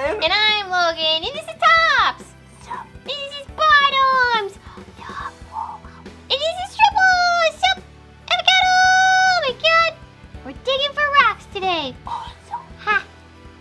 Brian. And I'm Logan. And this is Tops. Sup. And this is Bottoms. Yup. And this is Triple. Sup. Avocado. Oh my god. We're digging for rocks today. Awesome. Ha.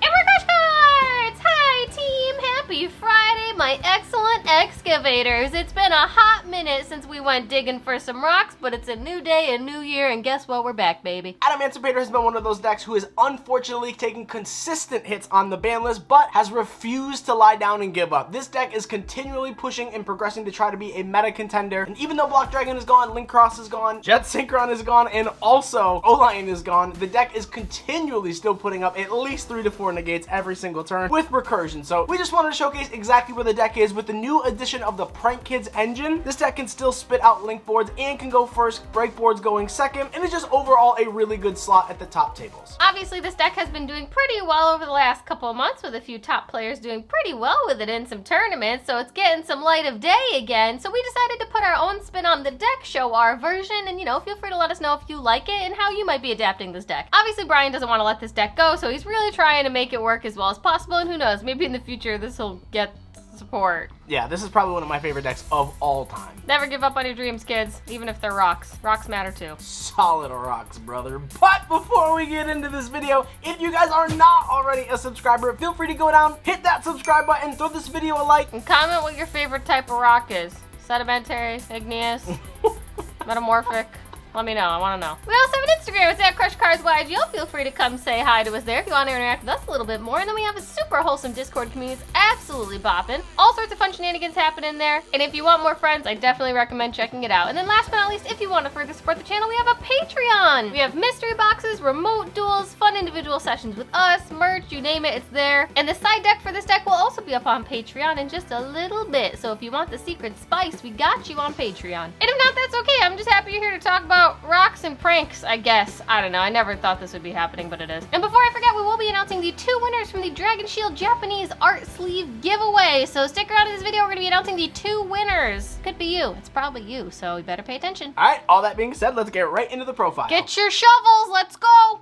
And we're crushcards. Hi, team. Happy Friday, my excellent excavators. It's been a hot minute since we went digging for some rocks, but it's a new day, a new year, and guess what? We're back, baby. Adamancipator has been one of those decks who is unfortunately taking consistent hits on the ban list, but has refused to lie down and give up. This deck is continually pushing and progressing to try to be a meta contender, and even though Block Dragon is gone, Link Cross is gone, Jet Synchron is gone, and also Olion is gone, the deck is continually still putting up at least 3 to 4 negates every single turn with recursion. So we just wanted to showcase exactly where the deck is with the new addition of the Prank Kids engine. This deck can still spit out link boards and can go first, break boards going second, and it's just overall a really good slot at the top tables. Obviously, this deck has been doing pretty well over the last couple of months, with a few top players doing pretty well with it in some tournaments, so it's getting some light of day again. So we decided to put our own spin on the deck, show our version, and feel free to let us know if you like it and how you might be adapting this deck. Obviously, Brian doesn't want to let this deck go, so he's really trying to make it work as well as possible, and who knows, maybe in the future this will get support. Yeah, this is probably one of my favorite decks of all time. Never give up on your dreams, kids, even if they're rocks. Rocks matter too. Solid rocks, brother. But before we get into this video, if you guys are not already a subscriber, feel free to go down, hit that subscribe button, throw this video a like, and comment what your favorite type of rock is. Sedimentary, igneous, metamorphic. Let me know, I want to know. We also have an Instagram, it's at crushcards. Feel free to come say hi to us there if you want to interact with us a little bit more. And then we have a super wholesome Discord community, it's absolutely bopping. All sorts of fun shenanigans happening there. And if you want more friends, I definitely recommend checking it out. And then last but not least, if you want to further support the channel, we have a Patreon. We have mystery boxes, remote duels, fun individual sessions with us, merch, you name it, it's there. And the side deck for this deck will also be up on Patreon in just a little bit. So if you want the secret spice, we got you on Patreon. And if not, that's okay. I'm just happy you're here to talk about rocks and pranks, I guess. I don't know. I never thought this would be happening, but it is. And before I forget, we will be announcing the 2 winners from the Dragon Shield Japanese art sleeve giveaway. So stick around in this video. We're going to be announcing the 2 winners. Could be you. It's probably you, so you better pay attention. All right, all that being said, let's get right into the profile. Get your shovels. Let's go.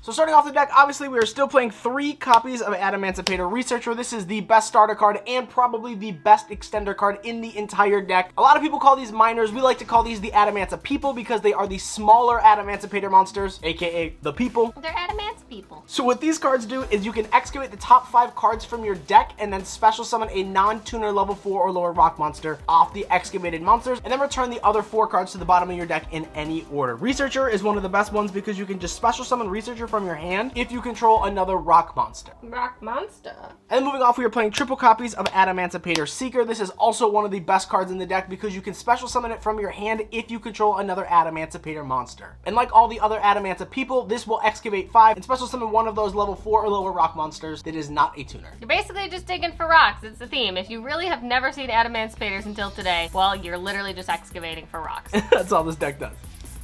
So starting off the deck, obviously we are still playing 3 copies of Adamancipator Researcher. This is the best starter card and probably the best extender card in the entire deck. A lot of people call these minors. We like to call these the Adamancipator because they are the smaller Adamancipator monsters, aka the people. They're Adamancipator. So what these cards do is you can excavate the top 5 cards from your deck and then special summon a non-tuner level 4 or lower rock monster off the excavated monsters, and then return the other 4 cards to the bottom of your deck in any order. Researcher is one of the best ones because you can just special summon Researcher from your hand if you control another rock monster. Rock monster. And then moving off, we are playing triple copies of Adamancipator Seeker. This is also one of the best cards in the deck because you can special summon it from your hand if you control another Adamancipator monster. And like all the other Adamancipator, this will excavate 5 and special summon one of those level 4 or lower rock monsters that is not a tuner. You're basically just digging for rocks. It's the theme. If you really have never seen Adamancipators until today, well, you're literally just excavating for rocks. That's all this deck does.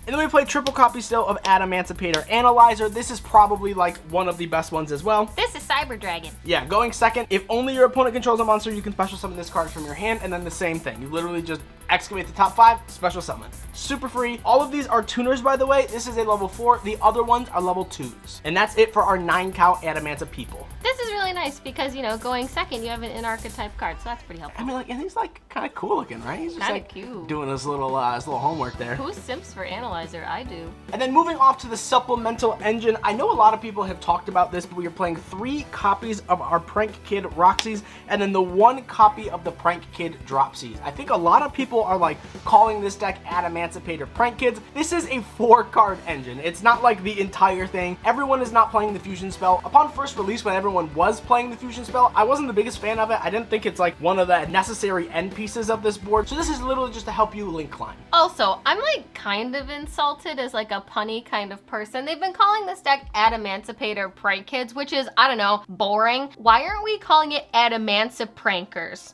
And then we play triple copy still of Adamancipator Analyzer. This is probably like one of the best ones as well. This is Cyber Dragon. Yeah, going second. If only your opponent controls a monster, you can special summon this card from your hand, and then the same thing. You literally just excavate the top 5, special summon. Super free. All of these are tuners, by the way. This is a level 4. The other ones are level 2s. And that's it for our 9 count Adamancipator. This is really nice because, going second, you have an in-archetype card, so that's pretty helpful. I mean, and he's like kind of cool looking, right? He's just kinda like cute. Doing his little homework there. Who simps for Analyzer? I do. And then moving off to the supplemental engine, I know a lot of people have talked about this, but we are playing 3 copies of our Prank Kid Roxy's and then the 1 copy of the Prank Kid Dropsies. I think a lot of people are like calling this deck Adamancipator Prank Kids. This is a 4-card engine. It's not like the entire thing. Everyone is not playing the fusion spell. Upon first release, when everyone was playing the fusion spell, I wasn't the biggest fan of it. I didn't think it's like one of the necessary end pieces of this board. So this is literally just to help you link climb. Also, I'm like kind of insulted as like a punny kind of person. They've been calling this deck Adamancipator Prank Kids, which is, I don't know, boring. Why aren't we calling it Adamanciprankers?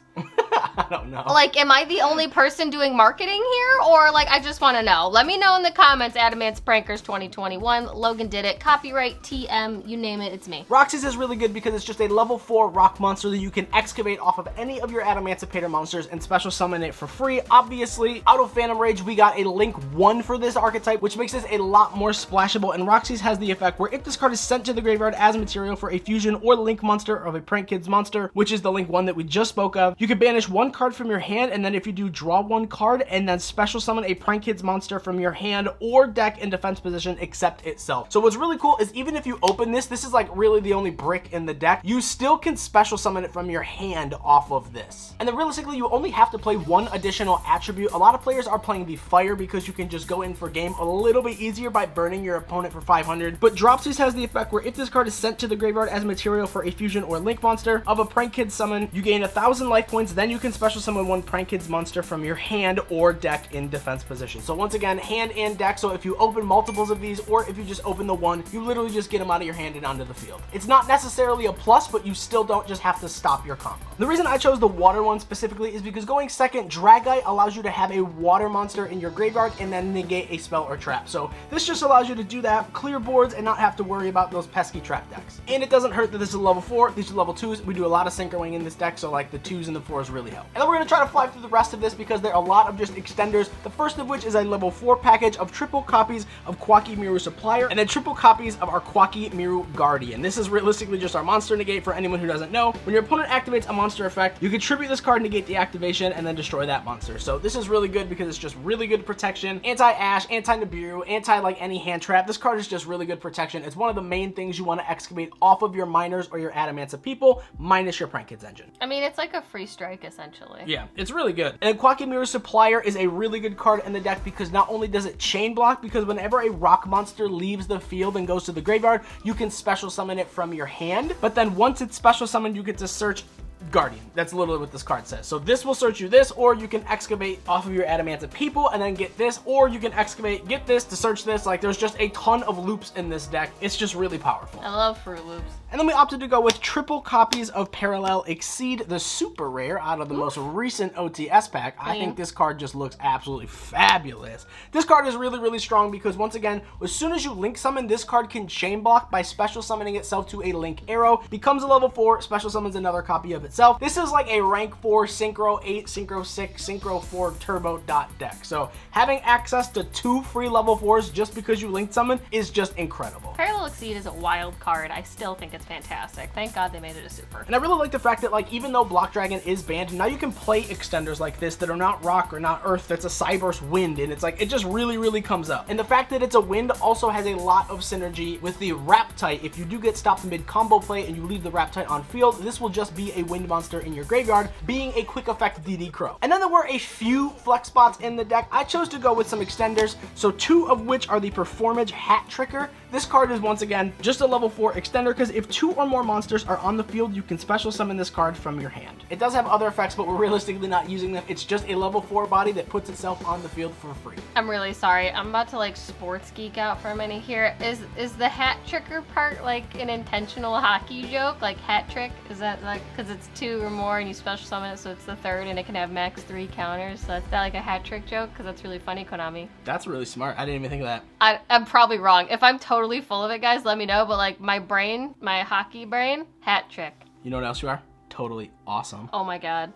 I don't know. Like, am I the only person doing marketing here? Or, like, I just want to know. Let me know in the comments, Adamanciprankers 2021. Logan did it. Copyright, TM, you name it, it's me. Roxy's is really good because it's just a level 4 rock monster that you can excavate off of any of your Adamancipator monsters and special summon it for free. Obviously, out of Phantom Rage, we got a Link 1 for this archetype, which makes this a lot more splashable, and Roxy's has the effect where if this card is sent to the graveyard as material for a fusion or Link monster of a Prank Kids monster, which is the Link 1 that we just spoke of, you can banish one card from your hand, and then if you do, draw one card, and then special summon a Prank Kids monster from your hand or deck in defense position except itself. So what's really cool is even if you open this is like really the only brick in the deck, you still can special summon it from your hand off of this. And then realistically, you only have to play one additional attribute. A lot of players are playing the fire because you can just go in for game a little bit easier by burning your opponent for 500. But Dropsies has the effect where if this card is sent to the graveyard as material for a fusion or Link monster of a Prank Kids summon, you gain 1,000 life points, then you can special summon one Prank Kids monster from your hand or deck in defense position. So once again, hand and deck, so if you open multiples of these or if you just open the one, you literally just get them out of your hand and onto the field. It's not necessarily a plus, but you still don't just have to stop your combo. The reason I chose the water one specifically is because going second, Dragite allows you to have a water monster in your graveyard and then negate a spell or trap. So this just allows you to do that, clear boards, and not have to worry about those pesky trap decks. And it doesn't hurt that this is a level 4, these are level 2s. We do a lot of synchroing in this deck, so like the 2s and the 4s really help. And then we're going to try to fly through the rest of this because there are a lot of just extenders. The first of which is a level 4 package of triple copies of Quacky Miru Supplier and then triple copies of our Quacky Miru Guardian. This is realistically just our monster negate for anyone who doesn't know. When your opponent activates a monster effect, you can tribute this card, negate the activation, and then destroy that monster. So this is really good because it's just really good protection. Anti-Ash, anti-Nibiru, anti-like any hand trap. This card is just really good protection. It's one of the main things you want to excavate off of your miners or your Adamancipator minus your Prank Kids engine. I mean, it's like a free strike, essentially. Yeah, it's really good. And Quacky Miru Supplier is a really good card in the deck because not only does it chain block, because whenever a rock monster leaves the field and goes to the graveyard, you can special summon it from your hand. But then once it's special summoned, you get to search Guardian. That's literally what this card says. So this will search you this, or you can excavate off of your Adamancipator and then get this, or you can excavate, get this to search this. Like, there's just a ton of loops in this deck. It's just really powerful. I love Fruit Loops. And then we opted to go with triple copies of Parallel Exceed, the super rare out of the most recent OTS pack. I think this card just looks absolutely fabulous. This card is really, really strong because once again, as soon as you link summon, this card can chain block by special summoning itself to a Link Arrow, becomes a level 4, special summons another copy of itself. This is like a rank 4 Synchro 8, Synchro 6, Synchro 4 Turbo dot deck. So having access to 2 free level 4s just because you link summon is just incredible. Parallel Exceed is a wild card. I still think it's fantastic. Thank God they made it a super. And I really like the fact that, like, even though Block Dragon is banned, now you can play extenders like this that are not rock or not earth, that's a Cyberse wind, and it's like, it just really, really comes up. And the fact that it's a wind also has a lot of synergy with the Raptite. If you do get stopped mid combo play and you leave the Raptite on field, this will just be a wind monster in your graveyard, being a quick effect DD Crow. And then there were a few flex spots in the deck. I chose to go with some extenders, so 2 of which are the Performage Hat Tricker. This card is once again just a level 4 extender because if 2 or more monsters are on the field, you can special summon this card from your hand. It does have other effects, but we're realistically not using them. It's just a level 4 body that puts itself on the field for free. I'm really sorry. I'm about to like sports geek out for a minute here. Is the hat tricker part like an intentional hockey joke? Like hat trick? Is that like because it's 2 or more and you special summon it so it's the 3rd and it can have max 3 counters? So that's that like a hat trick joke? Because that's really funny, Konami. That's really smart. I didn't even think of that. I'm probably wrong. If I'm totally full of it, guys, let me know. But like my brain, my hockey brain, hat trick. You know what else you are? Totally awesome. Oh my God.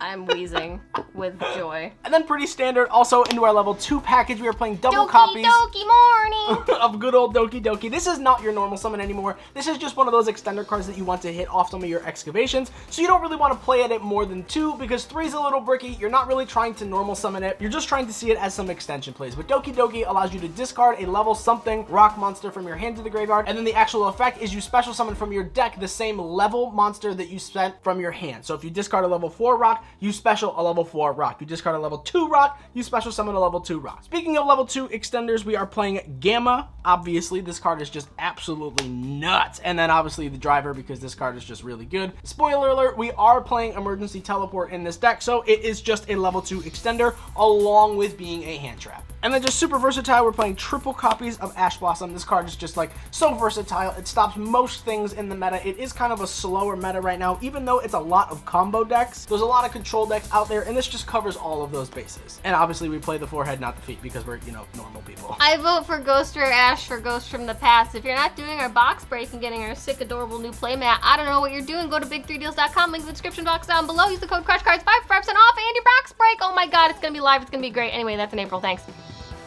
I'm wheezing with joy. And then pretty standard, also into our level 2 package, we are playing double Doki copies Doki morning of good old Doki Doki. This is not your normal summon anymore. This is just one of those extender cards that you want to hit off some of your excavations. So you don't really want to play at it more than 2 because 3 is a little bricky. You're not really trying to normal summon it. You're just trying to see it as some extension plays. But Doki Doki allows you to discard a level something rock monster from your hand to the graveyard. And then the actual effect is you special summon from your deck the same level monster that you sent from your hand. So if you discard a level 4 rock, you special a level 4 rock. You discard a level 2 rock, you special summon a level 2 rock. Speaking of level 2 extenders, we are playing Gamma. Obviously, this card is just absolutely nuts. And then obviously the driver, because this card is just really good. Spoiler alert, we are playing Emergency Teleport in this deck, so it is just a level 2 extender along with being a hand trap. And And then just super versatile, we're playing triple copies of Ash Blossom. This card is just like so versatile. It stops most things in the meta. It is kind of a slower meta right now, even though it's a lot of combo decks. There's a lot of control decks out there, and this just covers all of those bases. And obviously we play the forehead, not the feet, because we're, you know, normal people. I vote for Ghost Rare Ash for Ghost from the Past. If you're not doing our box break and getting our sick, adorable new playmat, I don't know what you're doing. Go to big3deals.com, link in the description box down below. Use the code crushcards, 5% off, and your box break. Oh my god, it's gonna be live. It's gonna be great. Anyway, that's in April. Thanks.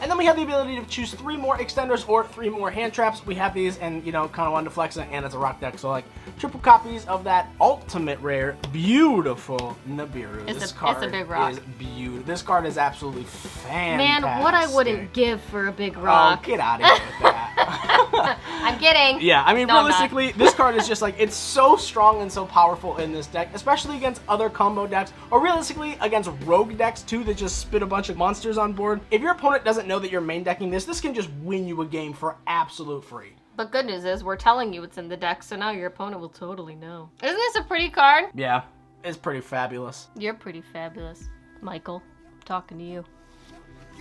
And then we have the ability to choose 3 more extenders or 3 more hand traps. We have these, and you know, kind of wanted to flex it, and it's a rock deck, so like triple copies of that ultimate rare, beautiful Nibiru. It's a big rock. Is beautiful. This card is absolutely fantastic. Man, what I wouldn't give for a big rock. Oh, get out of here with that. I'm kidding. Yeah, I mean, No, realistically, this card is just like, it's so strong and so powerful in this deck, especially against other combo decks, or realistically against rogue decks too that just spit a bunch of monsters on board. If your opponent doesn't know that you're main decking this can just win you a game for absolute free. But good news is we're telling you it's in the deck, so now your opponent will totally know. Isn't this a pretty card? Yeah, it's pretty fabulous. You're pretty fabulous, Michael. I'm talking to you.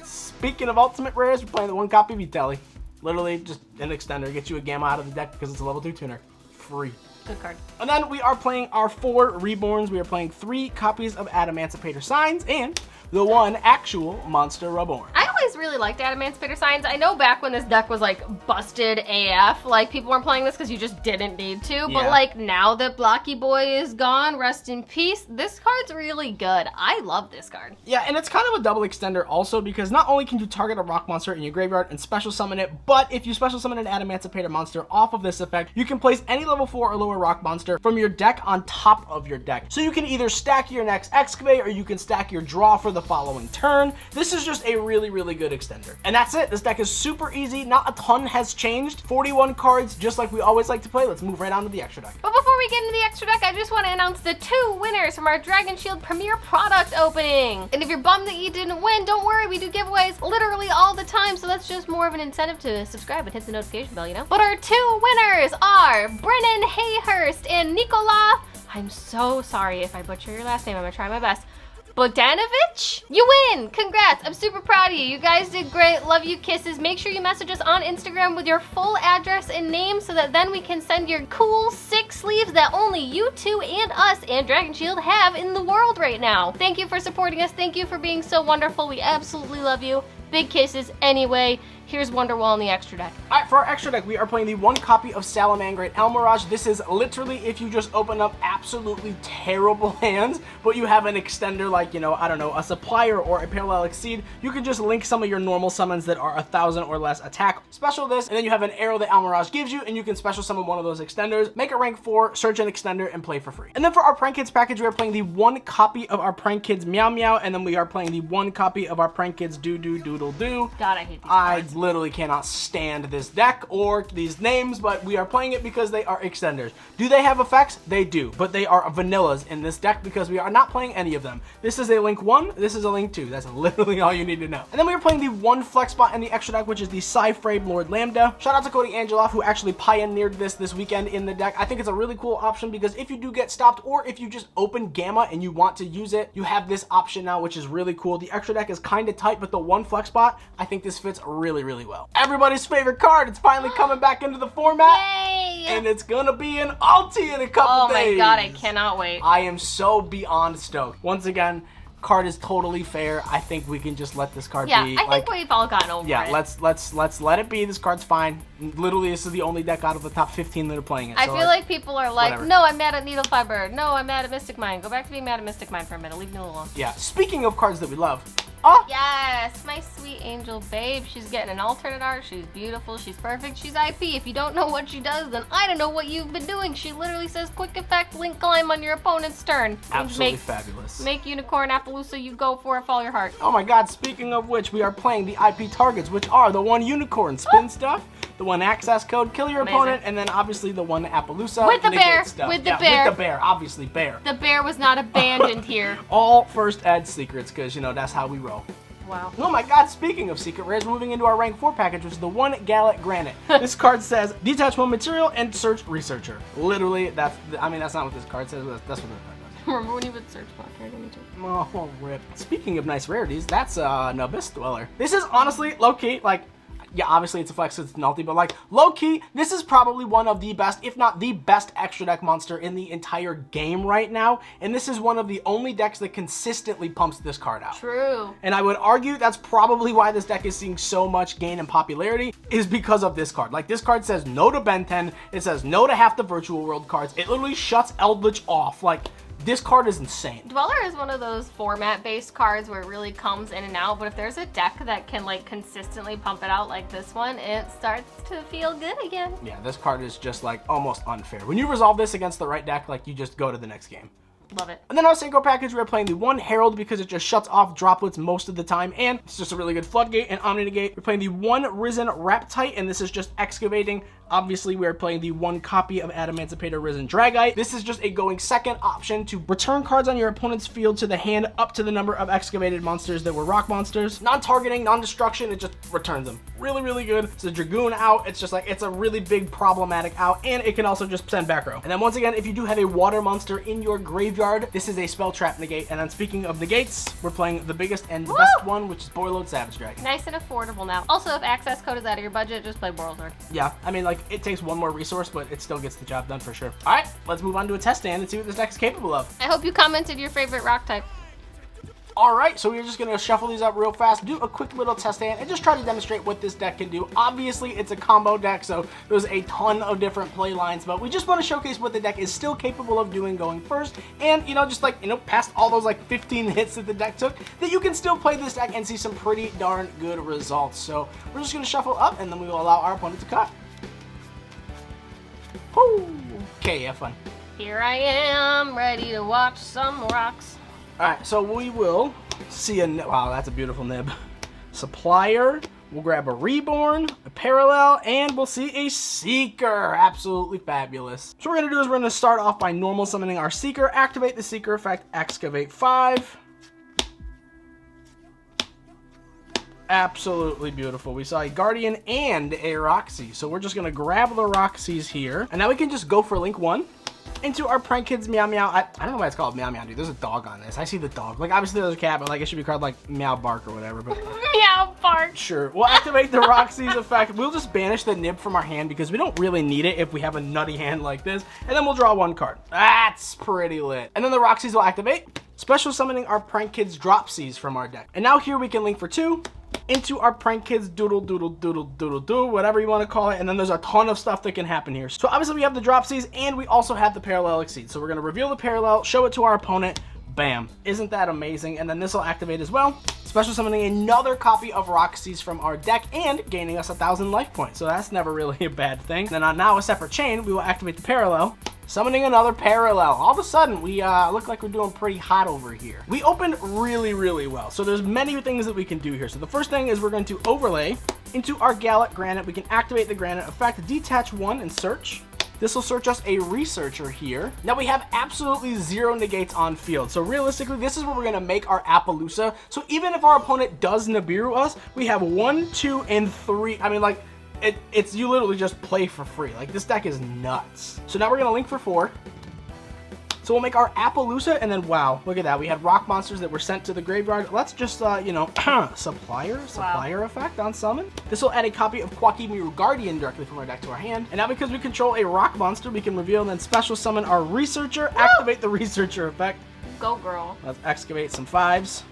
Speaking of ultimate rares, we're playing the 1 copy of Vitelli. Literally just an extender, gets you a Gamma out of the deck because it's a level 2 tuner. Free. Good card. And then we are playing our 4 Reborns. We are playing 3 copies of Adamancipator Signs and the 1 actual Monster Reborn. I always really liked Adamancipator Signs. I know back when this deck was like busted AF, like people weren't playing this because you just didn't need to. But like now that Blocky Boy is gone, rest in peace, this card's really good. I love this card. Yeah, and it's kind of a double extender also because not only can you target a rock monster in your graveyard and special summon it, but if you special summon an Adamancipator monster off of this effect, you can place any level 4 or lower rock monster from your deck on top of your deck. So you can either stack your next Excavate or you can stack your draw for the following turn. This is just a really good extender. And that's it. This deck is super easy. Not a ton has changed. 41 cards, just like we always like to play. Let's move right on to the extra deck. But before we get into the extra deck, I just want to announce the 2 winners from our Dragon Shield Premier product opening. And if you're bummed that you didn't win, don't worry, we do giveaways literally all the time, so that's just more of an incentive to subscribe and hit the notification bell, you know? But our 2 winners are Brennan Hayhurst and Nikola, I'm so sorry if I butcher your last name, I'm gonna try my best, Bodanovich? You win! Congrats! I'm super proud of you. You guys did great. Love you, kisses. Make sure you message us on Instagram with your full address and name so that then we can send your cool, sick sleeves that only you 2 and us and Dragon Shield have in the world right now. Thank you for supporting us. Thank you for being so wonderful. We absolutely love you. Big kisses. Anyway, here's Wonderwall in the extra deck. Alright, for our extra deck, we are playing the 1 copy of Salamangreat Elmirage. This is literally if you just open up absolutely terrible hands, but you have an extender like, you know, I don't know, a Supplier or a Parallel Exceed, you can just link some of your normal summons that are 1,000 or less attack, special this, and then you have an arrow that Elmirage gives you, and you can special summon one of those extenders, make it rank 4, search an extender, and play for free. And then for our Prank Kids package, we are playing the 1 copy of our Prank Kids Meow Meow, and then we are playing the 1 copy of our Prank Kids Doo Doo Doodle Doo. God, I hate these cards. Literally cannot stand this deck or these names, but we are playing it because they are extenders. Do they have effects? They do, but they are vanillas in this deck because we are not playing any of them. This is a link 1, this is a link 2. That's literally all you need to know. And then we are playing the 1 flex spot in the extra deck, which is the Cyframe Lord Lambda. Shout out to Cody Angeloff, who actually pioneered this weekend in the deck. I think it's a really cool option because if you do get stopped or if you just open Gamma and you want to use it, you have this option now, which is really cool. The extra deck is kind of tight, but the 1 flex spot, I think this fits really well. Everybody's favorite card, it's finally coming back into the format. Yay! And it's gonna be an ulti in a couple days. Oh my god, I cannot wait. I am so beyond stoked. Once again, card is totally fair. I think we can just let this card be. Yeah, I think we've all gotten over it. Yeah, let's let it be. This card's fine. Literally, this is the only deck out of the top 15 that are playing it. I feel like people are like, whatever. no, I'm mad at Needle Fiber. No, I'm mad at Mystic Mine. Go back to being mad at Mystic Mine for a minute. Leave me alone. Yeah, speaking of cards that we love. Oh! Yes, my sweet angel babe. She's getting an alternate art. She's beautiful. She's perfect. She's IP. If you don't know what she does, then I don't know what you've been doing. She literally says quick effect, link climb on your opponent's turn. Absolutely fabulous. Make Unicorn Appaloosa, you go for it, follow your heart. Oh my god, speaking of which, we are playing the IP targets, which are the 1 Unicorn spin stuff, the 1 access code, kill your opponent, and then obviously the 1 Appaloosa. With the bear. Stuff. With the bear. With the bear, obviously bear. The bear was not abandoned here. All first ed secrets, because, you know, that's how we roll. Wow. Oh my god, speaking of secret rares, moving into our rank 4 package, which is the 1 Gallic Granite. This card says, detach one material and search researcher. Literally, that's not what this card says, but that's what the card does. Remember when you would search block here? Oh, rip. Speaking of nice rarities, that's an Abyss Dweller. This is honestly low-key, like, yeah, obviously it's a flex, it's nulty, but like, low-key, this is probably one of the best, if not the best extra deck monster in the entire game right now, and this is one of the only decks that consistently pumps this card out. True. And I would argue that's probably why this deck is seeing so much gain in popularity, is because of this card. Like, this card says no to Ben 10, it says no to half the Virtual World cards, it literally shuts Eldritch off. Like, this card is insane. Dweller is one of those format-based cards where it really comes in and out, but if there's a deck that can like consistently pump it out like this one, it starts to feel good again. Yeah, this card is just like almost unfair. When you resolve this against the right deck, like you just go to the next game. Love it. And then our Synchro package, we're playing the one Herald because it just shuts off droplets most of the time, and it's just a really good Floodgate and Omni Negate. We're playing the one Risen Raptite, and this is just excavating. Obviously, we're playing the one copy of Adamancipator Risen Dragite. This is just a going second option to return cards on your opponent's field to the hand up to the number of excavated monsters that were rock monsters. Non-targeting, non-destruction, it just returns them. Really, really good. It's a Dragoon out. It's just like, it's a really big problematic out, and it can also just send back row. And then once again, if you do have a water monster in your graveyard, this is a spell trap negate. And then speaking of negates, we're playing the biggest and the best one, which is Boiled Savage Dragon. Nice and affordable now. Also, if access code is out of your budget, just play Borlord. Yeah, I mean, like, it takes one more resource, but it still gets the job done for sure. All right, let's move on to a test stand and see what this deck is capable of. I hope you commented your favorite rock type. All right, so we're just gonna shuffle these up real fast, do a quick little test hand, and just try to demonstrate what this deck can do. Obviously, it's a combo deck, so there's a ton of different play lines, but we just want to showcase what the deck is still capable of doing going first, and, you know, just like, you know, past all those like 15 hits that the deck took, that you can still play this deck and see some pretty darn good results. So we're just gonna shuffle up, and then we will allow our opponent to cut. Woo! Okay, have fun. Here I am, ready to watch some rocks. Alright, so we will see a... Wow, that's a beautiful nib. Supplier. We'll grab a Reborn, a Parallel, and we'll see a Seeker. Absolutely fabulous. So what we're going to do is we're going to start off by normal summoning our Seeker, activate the Seeker effect, excavate 5. Absolutely beautiful. We saw a Guardian and a Roxy. So we're just going to grab the Roxys here. And now we can just go for Link 1 into our Prank Kids Meow Meow. I don't know why it's called Meow Meow, dude. There's a dog on this. I see the dog. Like, obviously there's a cat, but like it should be called like Meow Bark or whatever. But Meow Bark. Sure. We'll activate the Roxy's effect. We'll just banish the nib from our hand because we don't really need it if we have a nutty hand like this. And then we'll draw one card. That's pretty lit. And then the Roxy's will activate, special summoning our Prank Kids Dropsies from our deck. And now here we can link for 2 into our Prank Kids Doodle Doodle Doodle Doodle Doo, whatever you want to call it, and then there's a ton of stuff that can happen here. So obviously we have the Dropsies, and we also have the Parallel Exceed. So we're going to reveal the Parallel, show it to our opponent, bam. Isn't that amazing? And then this will activate as well, special summoning another copy of Roxy's from our deck, and gaining us 1,000 life points. So that's never really a bad thing. And then on now a separate chain, we will activate the Parallel, summoning another Parallel. All of a sudden, we look like we're doing pretty hot over here. We opened really, really well. So there's many things that we can do here. So the first thing is we're going to overlay into our Gallic Granite. We can activate the Granite effect, detach 1 and search. This will search us a Researcher here. Now we have absolutely 0 negates on field. So realistically, this is where we're gonna make our Appaloosa. So even if our opponent does Nibiru us, we have 1, 2, and 3. I mean, like, it's you literally just play for free. Like, this deck is nuts. So now we're gonna link for 4. So we'll make our Appaloosa, and then wow, look at that. We had rock monsters that were sent to the graveyard. Let's just, you know, supplier effect on summon. This will add a copy of Quackimiru Guardian directly from our deck to our hand. And now because we control a rock monster, we can reveal and then special summon our Researcher, activate the Researcher effect. Go, girl. Let's excavate some 5s.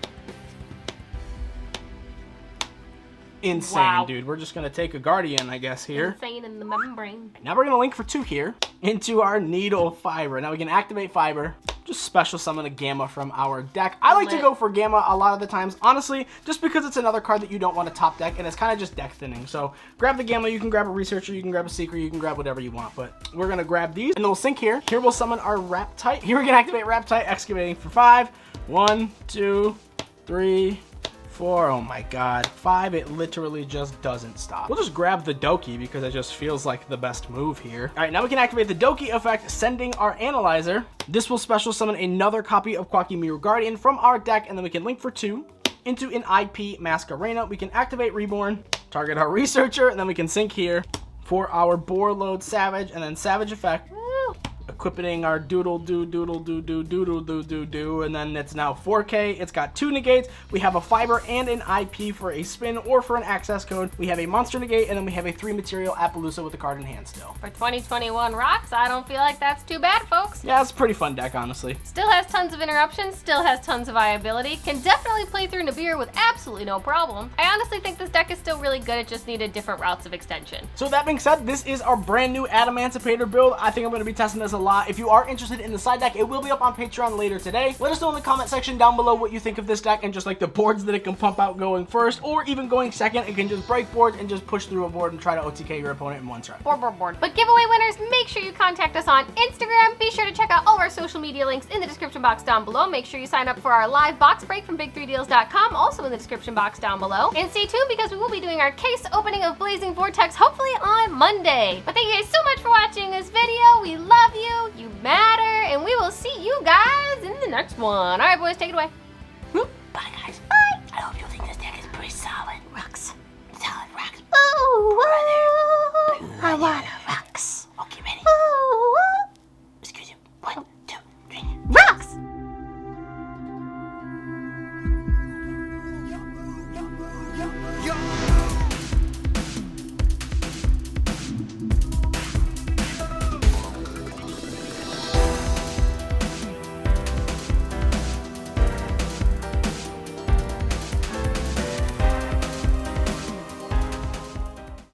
Insane, wow. Dude. We're just gonna take a Guardian, I guess, here. Insane in the membrane. Now we're gonna link for 2 here into our Needle Fiber. Now we can activate Fiber, just special summon a Gamma from our deck. I like to go for Gamma a lot of the times, honestly, just because it's another card that you don't want to top deck, and it's kind of just deck thinning. So grab the Gamma, you can grab a Researcher, you can grab a Seeker, you can grab whatever you want, but we're gonna grab these, and then we'll sync here. Here we'll summon our Raptite. Here we can activate Raptite, excavating for 5. 1, 2, 3, 4, oh my god, 5, it literally just doesn't stop. We'll just grab the Doki because it just feels like the best move here. All right, now we can activate the Doki effect, sending our Analyzer. This will special summon another copy of Quackimiru Guardian from our deck, and then we can link for 2 into an IP Masquerena. We can activate Reborn, target our Researcher, and then we can sync here for our Boiled Savage, and then Savage effect. equipping our doodle do doodle do do doodle do do do, and then it's now 4K. It's got 2 negates. We have a fiber and an IP for a spin or for an access code. We have a monster negate, and then we have a 3 material Appaloosa with the card in hand still. For 2021 rocks, I don't feel like that's too bad, folks. Yeah, it's a pretty fun deck, honestly. Still has tons of interruptions, still has tons of viability, can definitely play through Nibiru with absolutely no problem. I honestly think this deck is still really good, it just needed different routes of extension. So that being said, this is our brand new Adamancipator build. I think I'm going to be testing this a lot. If you are interested in the side deck, it will be up on Patreon later today. Let us know in the comment section down below what you think of this deck and just like the boards that it can pump out going first, or even going second. It can just break boards and just push through a board and try to OTK your opponent in one strike. Board. But giveaway winners, make sure you contact us on Instagram. Be sure to check out all of our social media links in the description box down below. Make sure you sign up for our live box break from big3deals.com, also in the description box down below. And stay tuned because we will be doing our case opening of Blazing Vortex hopefully on Monday. But thank you guys so much for watching this video. We love you, you matter, and we will see you guys in the next one. All right, boys, take it away.